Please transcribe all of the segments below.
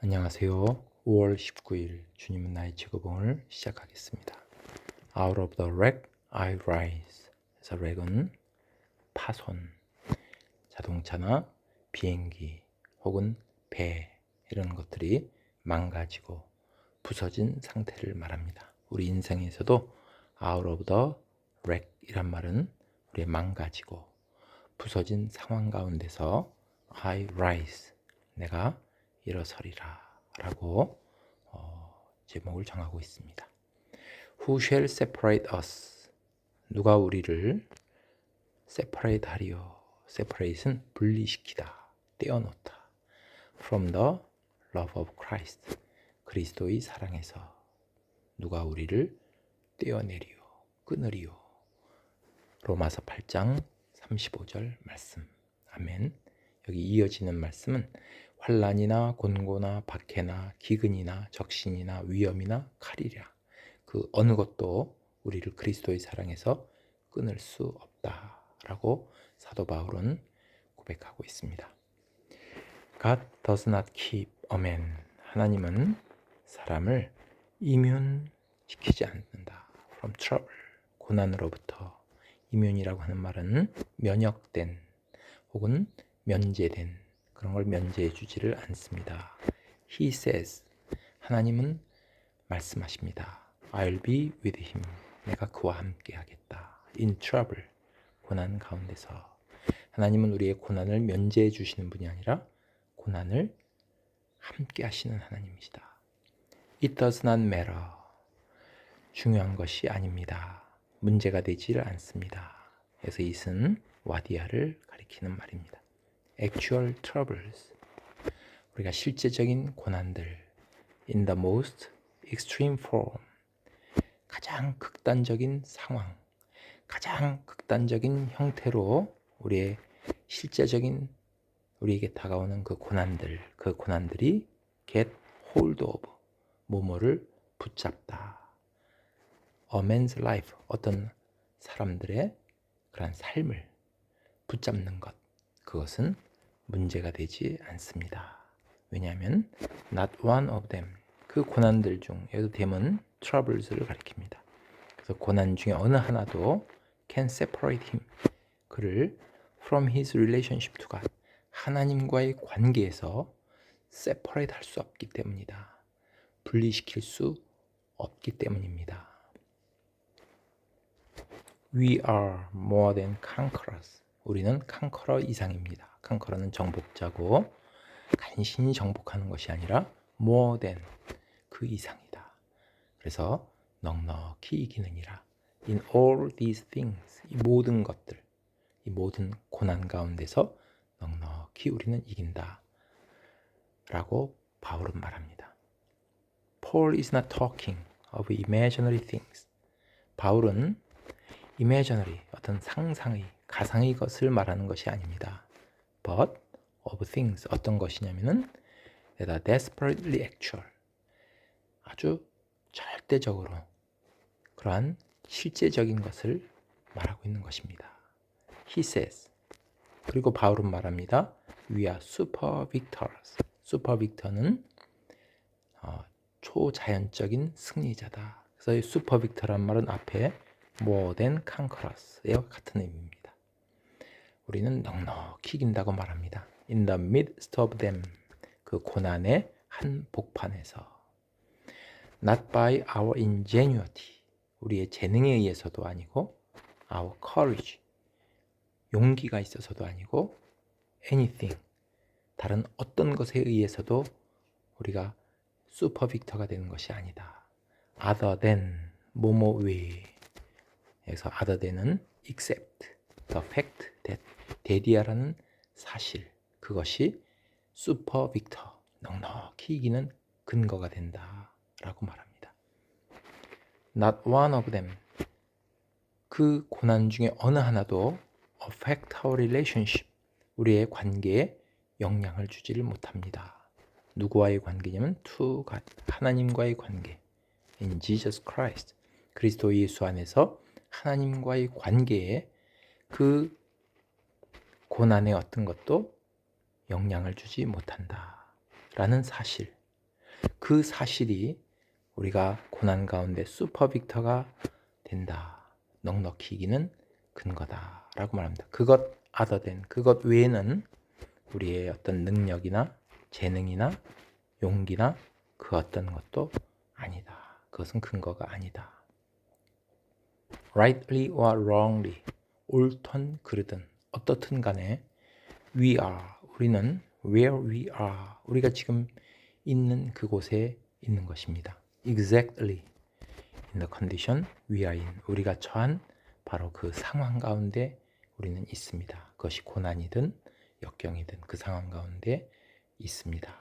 안녕하세요. 5월 19일 주님은 나의 직업을 시작하겠습니다. Out of the wreck I rise. 그래서 wreck은 파손, 자동차나 비행기 혹은 배 이런 것들이 망가지고 부서진 상태를 말합니다. 우리 인생에서도 out of the wreck 이란 말은 우리의 망가지고 부서진 상황 가운데서 I rise, 내가 일어서리라 라고 제목을 정하고 있습니다. Who shall separate us? 누가 우리를 separate 하리요? separate은 분리시키다, 떼어놓다. From the love of Christ, 그리스도의 사랑에서 누가 우리를 떼어내리요, 끊으리요? 로마서 8장 35절 말씀. 아멘. 여기 이어지는 말씀은 환난이나 곤고나 박해나 기근이나 적신이나 위험이나 칼이랴, 그 어느 것도 우리를 그리스도의 사랑에서 끊을 수 없다라고 사도 바울은 고백하고 있습니다. God does not keep a man. 하나님은 사람을 이면시키지 않는다. From trouble, 고난으로부터. 이면이라고 하는 말은 면역된 혹은 면제된 그런 걸 면제해 주지를 않습니다. He says, 하나님은 말씀하십니다. I'll be with him. 내가 그와 함께 하겠다. In trouble, 고난 가운데서. 하나님은 우리의 고난을 면제해 주시는 분이 아니라 고난을 함께 하시는 하나님이시다. It does not matter. 중요한 것이 아닙니다. 문제가 되지를 않습니다. 그래서 it은 와디아를 가리키는 말입니다. Actual troubles, 우리가 실제적인 고난들, in the most extreme form, 가장 극단적인 상황, 가장 극단적인 형태로 우리의 실제적인 우리에게 다가오는 그 고난들이 get hold of, 뭐뭐를 붙잡다. A man's life, 어떤 사람들의 그런 삶을 붙잡는 것, 그것은 문제가 되지 않습니다. 왜냐하면 not one of them, 그 고난들 중, 여기도 them은 troubles를 가리킵니다. 그래서 고난 중에 어느 하나도 can separate him, 그를 from his relationship to God, 하나님과의 관계에서 separate 할 수 없기 때문이다. 분리시킬 수 없기 때문입니다. We are more than conquerors. 우리는 컨커러 이상입니다. 컨커러는 정복자고 간신히 정복하는 것이 아니라 more than, 그 이상이다. 그래서 넉넉히 이기느니라. In all these things, 이 모든 것들, 이 모든 고난 가운데서 넉넉히 우리는 이긴다 라고 바울은 말합니다. Paul is not talking of imaginary things. 바울은 imaginary, 어떤 상상의, 가상의 것을 말하는 것이 아닙니다. But of things, 어떤 것이냐면은 that are desperately actual, 아주 절대적으로 그러한 실제적인 것을 말하고 있는 것입니다. He says, 그리고 바울은 말합니다. We are super victors. super victor는 초자연적인 승리자다. 그래서 이 super victor란 말은 앞에 more than conquerors와 같은 의미입니다. 우리는 넉넉히 이긴다고 말합니다. In the midst of them, 그 고난의 한 복판에서. Not by our ingenuity, 우리의 재능에 의해서도 아니고 our courage, 용기가 있어서도 아니고 anything, 다른 어떤 것에 의해서도 우리가 슈퍼 빅터가 되는 것이 아니다. Other than, 뭐뭐 외에. 여기서 other than은 except the fact that, 대디아라는 사실, 그것이 슈퍼 빅터, 넉넉히 이기는 근거가 된다 라고 말합니다. Not one of them, 그 고난 중에 어느 하나도 affect our relationship, 우리의 관계에 영향을 주지를 못합니다. 누구와의 관계냐면 to God, 하나님과의 관계. In Jesus Christ, 그리스도 예수 안에서 하나님과의 관계에 그 고난의 어떤 것도 영향을 주지 못한다 라는 사실, 그 사실이 우리가 고난 가운데 슈퍼 빅터가 된다. 넉넉히 이기는 근거다 라고 말합니다. 그것 other than, 그것 외에는 우리의 어떤 능력이나 재능이나 용기나 그 어떤 것도 아니다. 그것은 근거가 아니다. Rightly or wrongly, 옳든 그르든 어떻든 간에 we are, 우리는 where we are, 우리가 지금 있는 그곳에 있는 것입니다. Exactly in the condition we are in, 우리가 처한 바로 그 상황 가운데 우리는 있습니다. 그것이 고난이든 역경이든 그 상황 가운데 있습니다.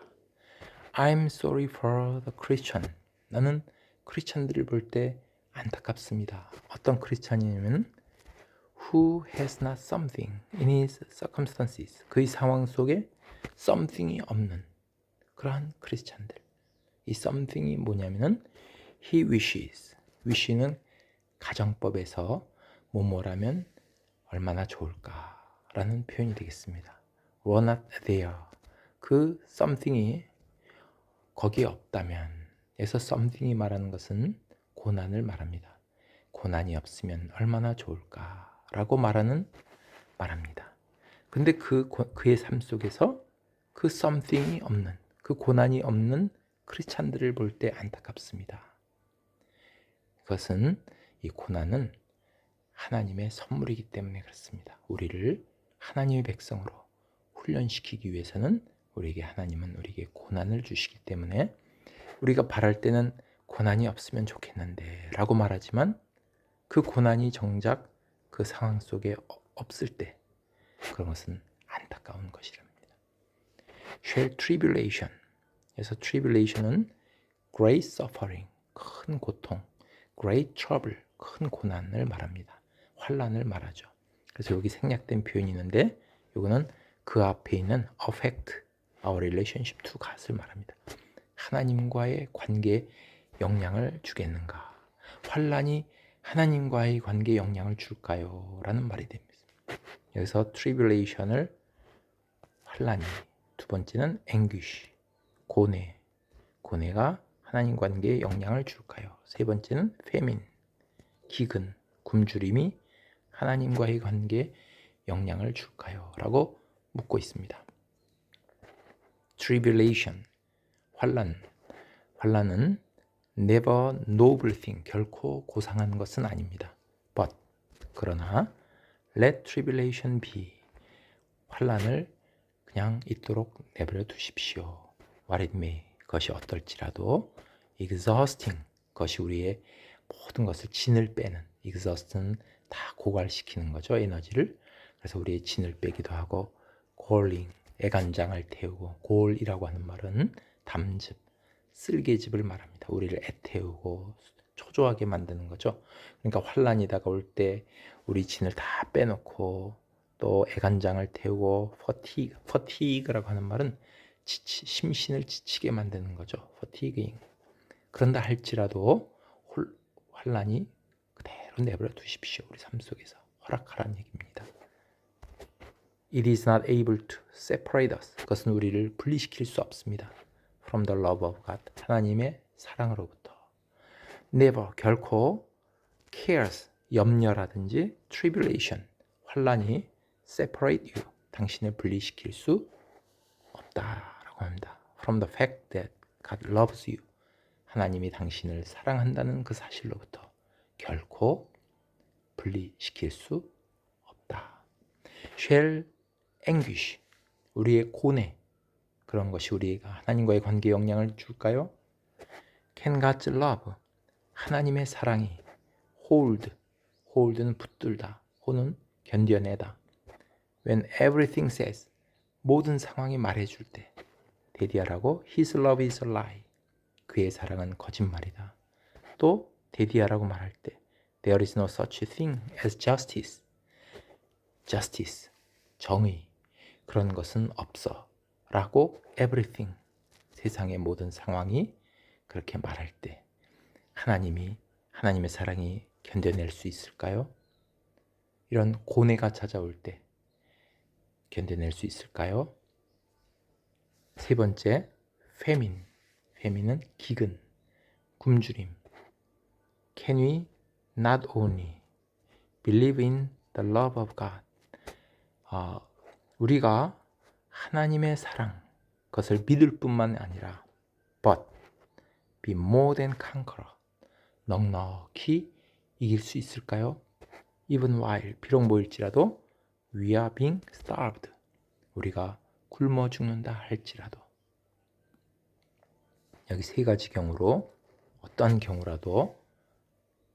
I'm sorry for the Christian. 나는 크리스천들을 볼 때 안타깝습니다. 어떤 크리스천이냐면 who has not something in his circumstances. 그의 상황 속에 something이 없는 그러한 크리스천들. 이 something이 뭐냐면은 he wishes. wish는 가정법에서 뭐뭐라면 얼마나 좋을까라는 표현이 되겠습니다. were not there. 그 something이 거기에 없다면, 에서 something이 말하는 것은 고난을 말합니다. 고난이 없으면 얼마나 좋을까라고 말합니다. 근데 그의 삶 속에서 그 something이 없는, 그 고난이 없는 크리스찬들을 볼 때 안타깝습니다. 그것은 이 고난은 하나님의 선물이기 때문에 그렇습니다. 우리를 하나님의 백성으로 훈련시키기 위해서는 하나님은 우리에게 고난을 주시기 때문에 우리가 바랄 때는 고난이 없으면 좋겠는데 라고 말하지만 그 고난이 정작 그 상황 속에 없을 때 그런 것은 안타까운 것이랍니다. Shall tribulation, 그래서 tribulation은 great suffering, 큰 고통, great trouble, 큰 고난을 말합니다. 환난을 말하죠. 그래서 여기 생략된 표현이 있는데 이거는 그 앞에 있는 affect our relationship to God을 말합니다. 하나님과의 관계에 영향을 주겠는가? 환난이 하나님과의 관계에 영향을 줄까요? 라는 말이 됩니다. 여기서 tribulation을 환난이, 두 번째는 anguish, 고뇌가 하나님 관계에 영향을 줄까요? 세 번째는 famine, 기근, 굶주림이 하나님과의 관계에 영향을 줄까요? 라고 묻고 있습니다. tribulation, 환난은 never noble thing, 결코 고상한 것은 아닙니다. but, 그러나 let tribulation be, 환난을 그냥 있도록 내버려 두십시오. what it may, 그것이 어떨지라도 exhausting, 그것이 우리의 모든 것을 진을 빼는, exhaust는 다 고갈시키는 거죠, 에너지를. 그래서 우리의 진을 빼기도 하고 galling, 애간장을 태우고, 골이라고 하는 말은 담즙, 쓸개즙을 말합니다. 우리를 애태우고 초조하게 만드는 거죠. 그러니까 환난이 다가올 때 우리 진을 다 빼놓고 또 애간장을 태우고 fatigue라고 하는 말은 심신을 지치게 만드는 거죠. fatiguing. 그런다 할지라도 환난이 그대로 내버려 두십시오. 우리 삶 속에서 허락하라는 얘기입니다. It is not able to separate us. 그것은 우리를 분리시킬 수 없습니다. From the love of God. 하나님의 사랑으로부터. Never, 결코 cares, 염려라든지 tribulation, 환난이 separate you, 당신을 분리시킬 수 없다라고 합니다. From the fact that God loves you. 하나님이 당신을 사랑한다는 그 사실로부터 결코 분리시킬 수 없다. Shall anguish, 우리의 고뇌, 그런 것이 우리가 하나님과의 관계에 영향을 줄까요? Can God's love, 하나님의 사랑이 hold는 붙들다, 홀은 견뎌내다. When everything says, 모든 상황이 말해줄 때 데디아라고 His love is a lie, 그의 사랑은 거짓말이다. 또 데디아라고 말할 때 There is no such thing as justice, 정의, 그런 것은 없어 라고 everything, 세상의 모든 상황이 그렇게 말할 때 하나님의 사랑이 견뎌낼 수 있을까요? 이런 고뇌가 찾아올 때 견뎌낼 수 있을까요? 세 번째, famine 페미는 기근, 굶주림. Can we not only believe in the love of God? 우리가 하나님의 사랑, 그것을 믿을 뿐만 아니라 but be more than conqueror, 넉넉히 이길 수 있을까요? Even while, 비록 모일지라도 we are being starved, 우리가 굶어 죽는다 할지라도. 여기 세 가지 경우로 어떠한 경우라도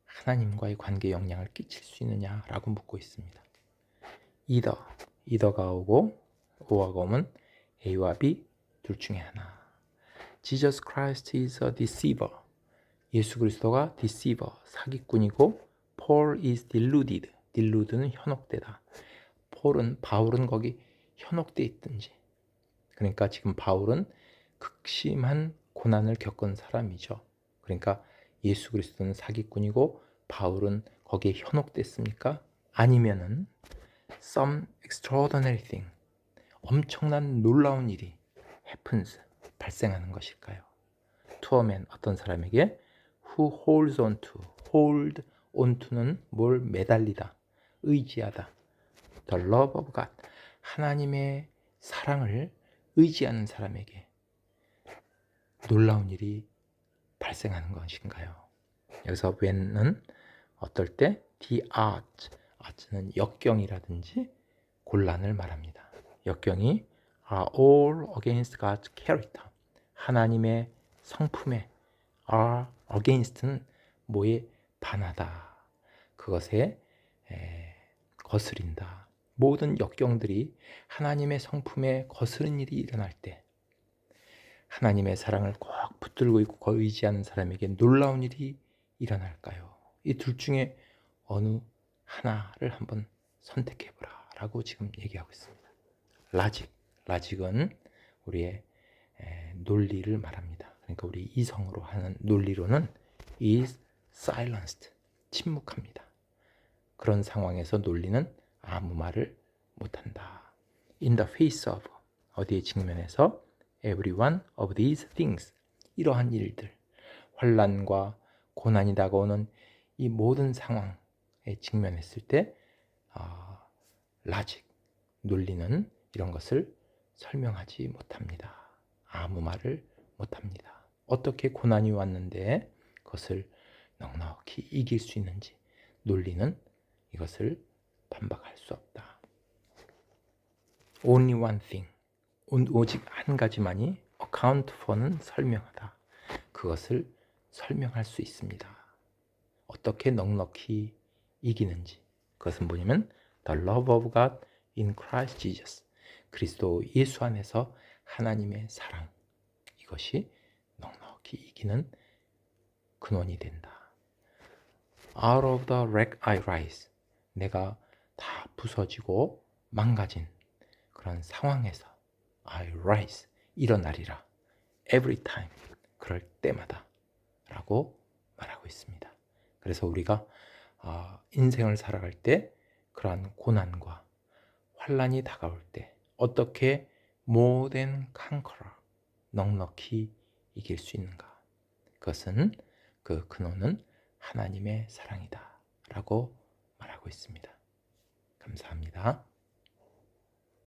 하나님과의 관계에 영향을 끼칠 수 있느냐라고 묻고 있습니다. either가 오고 or가 오면 A와 B 둘 중에 하나. Jesus Christ is a deceiver. 예수 그리스도가 deceiver, 사기꾼이고 Paul is deluded. delud는 현혹되다. 바울은 거기 현혹돼 있든지. 그러니까 지금 바울은 극심한 고난을 겪은 사람이죠. 그러니까 예수 그리스도는 사기꾼이고 바울은 거기에 현혹됐습니까? 아니면은 some extraordinary thing, 엄청난 놀라운 일이 happens, 발생하는 것일까요? To a man, 어떤 사람에게 who holds on to, hold on to는 뭘 매달리다, 의지하다. The love of God, 하나님의 사랑을 의지하는 사람에게 놀라운 일이 발생하는 것인가요? 여기서 when은 어떨 때 the art는 역경이라든지 곤란을 말합니다. 역경이 are all against God's character, 하나님의 성품에 are against는 뭐에 반하다, 그것에 거스린다. 모든 역경들이 하나님의 성품에 거스른 일이 일어날 때 하나님의 사랑을 꼭 붙들고 있고 의지하는 사람에게 놀라운 일이 일어날까요? 이 둘 중에 어느 하나를 한번 선택해보라 라고 지금 얘기하고 있습니다. 라직은 우리의 논리를 말합니다. 그러니까 우리 이성으로 하는 논리로는 is silenced, 침묵합니다. 그런 상황에서 논리는 아무 말을 못한다. In the face of, 어디에 직면해서 every one of these things, 이러한 일들, 환난과 고난이 다가오는 이 모든 상황에 직면했을 때 라직, 논리는 이런 것을 설명하지 못합니다. 아무 말을 못합니다. 어떻게 고난이 왔는데 그것을 넉넉히 이길 수 있는지 논리는 이것을 반박할 수 없다. Only one thing, 오직 한 가지만이 account for는 설명하다. 그것을 설명할 수 있습니다. 어떻게 넉넉히 이기는지, 그것은 뭐냐면 The love of God in Christ Jesus, 그리스도 예수 안에서 하나님의 사랑, 이것이 넉넉히 이기는 근원이 된다. Out of the wreck I rise, 내가 다 부서지고 망가진 그런 상황에서 I rise, 일어나리라. Every time, 그럴 때마다 라고 말하고 있습니다. 그래서 우리가 인생을 살아갈 때 그러한 고난과 환난이 다가올 때 어떻게 more than conqueror, 넉넉히 이길 수 있는가? 그것은 그 근원은 하나님의 사랑이다 라고 말하고 있습니다. 감사합니다.